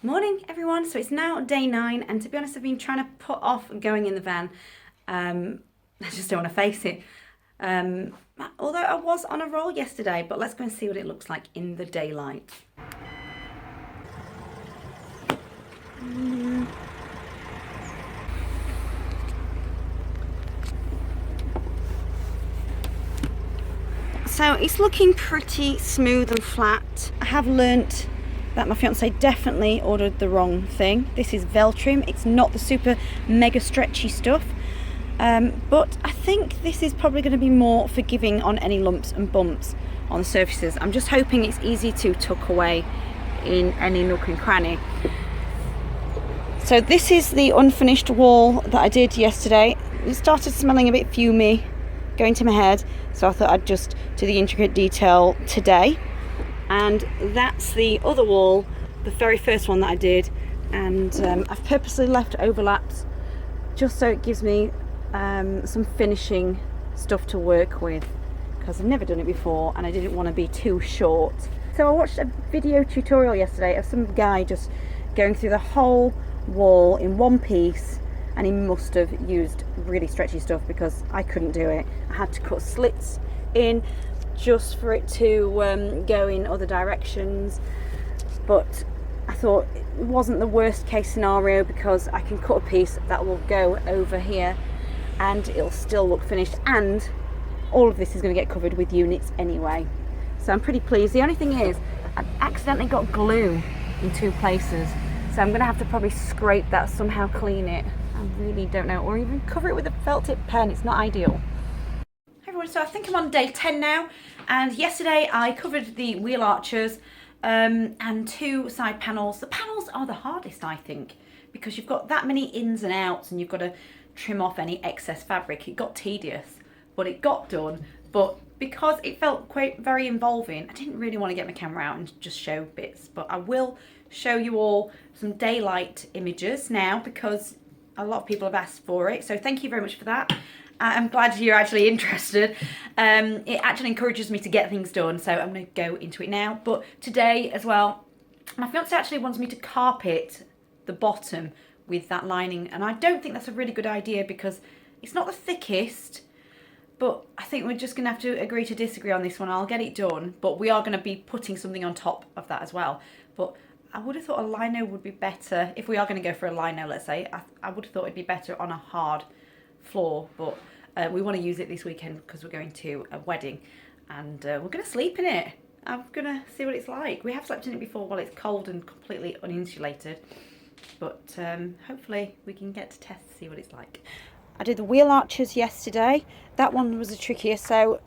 Morning everyone, so it's now day 9 and to be honest I've been trying to put off going in the van. I just don't want to face it. Although I was on a roll yesterday, but let's go and see what it looks like in the daylight. So it's looking pretty smooth and flat. I have learnt that my fiance definitely ordered the wrong thing. This is Veltrim. It's not the super mega stretchy stuff, but I think this is probably going to be more forgiving on any lumps and bumps on the surfaces. I'm just hoping it's easy to tuck away in any nook and cranny. So this is the unfinished wall that I did yesterday. It started smelling a bit fumey, going to my head, so I thought I'd just do the intricate detail today. And that's the other wall, the very first one that I did, and I've purposely left overlaps just so it gives me some finishing stuff to work with, because I've never done it before and I didn't want to be too short. So I watched a video tutorial yesterday of some guy just going through the whole wall in one piece, and he must have used really stretchy stuff because I couldn't do it. I had to cut slits in just for it to go in other directions, but I thought it wasn't the worst case scenario because I can cut a piece that will go over here and it'll still look finished, and all of this is going to get covered with units anyway, so I'm pretty pleased. The only thing is I've accidentally got glue in 2 places, so I'm going to have to probably scrape that, somehow clean it. I really don't know, or even cover it with a felt tip pen. It's not ideal. So I think I'm on day 10 now, and yesterday I covered the wheel arches and 2 side panels. The panels are the hardest, I think, because you've got that many ins and outs and you've got to trim off any excess fabric. It got tedious, but it got done. But because it felt quite very involving, I didn't really want to get my camera out and just show bits, but I will show you all some daylight images now because a lot of people have asked for it, so thank you very much for that. I'm glad you're actually interested. It actually encourages me to get things done, so I'm going to go into it now. But today as well, my fiance actually wants me to carpet the bottom with that lining, and I don't think that's a really good idea because it's not the thickest, but I think we're just going to have to agree to disagree on this one. I'll get it done, but we are going to be putting something on top of that as well. But I would have thought a lino would be better. If we are going to go for a lino, let's say, I would have thought it'd be better on a hard floor, but we want to use it this weekend because we're going to a wedding and we're going to sleep in it. I'm going to see what it's like. We have slept in it before while it's cold and completely uninsulated, but hopefully we can get to test to see what it's like. I did the wheel arches yesterday. That one was the trickiest, so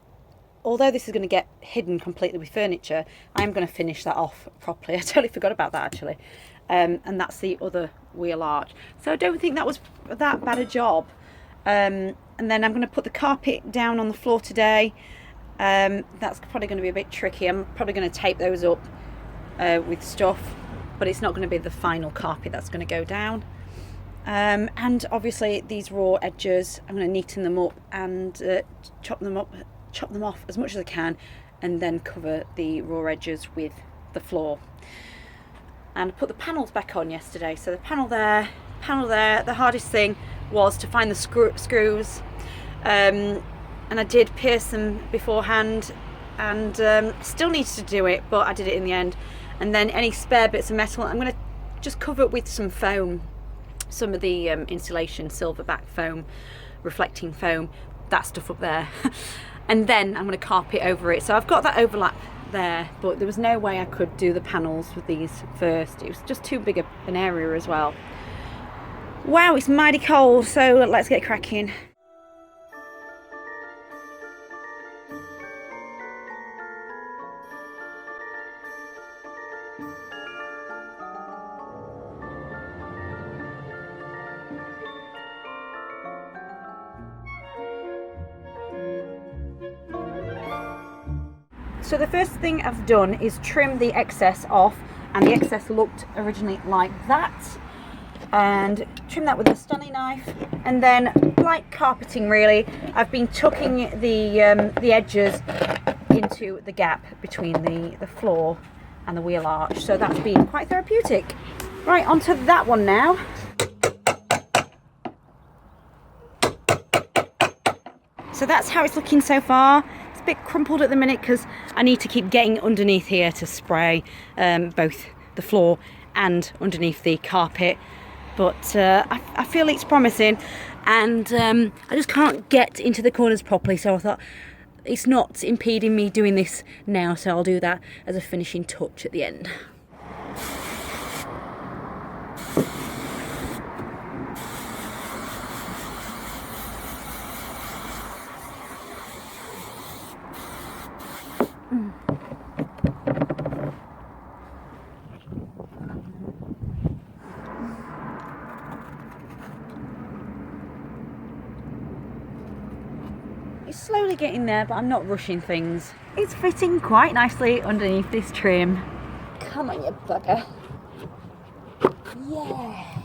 although this is going to get hidden completely with furniture, I'm going to finish that off properly. I totally forgot about that actually. And that's the other wheel arch. So I don't think that was that bad a job. And then I'm going to put the carpet down on the floor today. That's probably going to be a bit tricky. I'm probably going to tape those up with stuff, but it's not going to be the final carpet that's going to go down. And obviously these raw edges, I'm going to neaten them up and chop them off as much as I can, and then cover the raw edges with the floor. And I put the panels back on yesterday. So the panel there, the hardest thing was to find the screws, and I did pierce them beforehand, and still needed to do it, but I did it in the end. And then any spare bits of metal, I'm going to just cover it with some foam, some of the insulation silverback foam, reflecting foam, that stuff up there. And then I'm going to carpet over it. So I've got that overlap there, but there was no way I could do the panels with these first. It was just too big an area as well. Wow, it's mighty cold, so let's get cracking. So the first thing I've done is trim the excess off, and the excess looked originally like that. And trim that with a Stanley knife, and then like carpeting really, I've been tucking the edges into the gap between the floor and the wheel arch, so that's been quite therapeutic. Right, onto that one now. So that's how it's looking so far. It's a bit crumpled at the minute because I need to keep getting underneath here to spray both the floor and underneath the carpet. But I feel it's promising, and I just can't get into the corners properly, so I thought it's not impeding me doing this now, so I'll do that as a finishing touch at the end. It's slowly getting there, but I'm not rushing things. It's fitting quite nicely underneath this trim. Come on, you bugger. Yeah.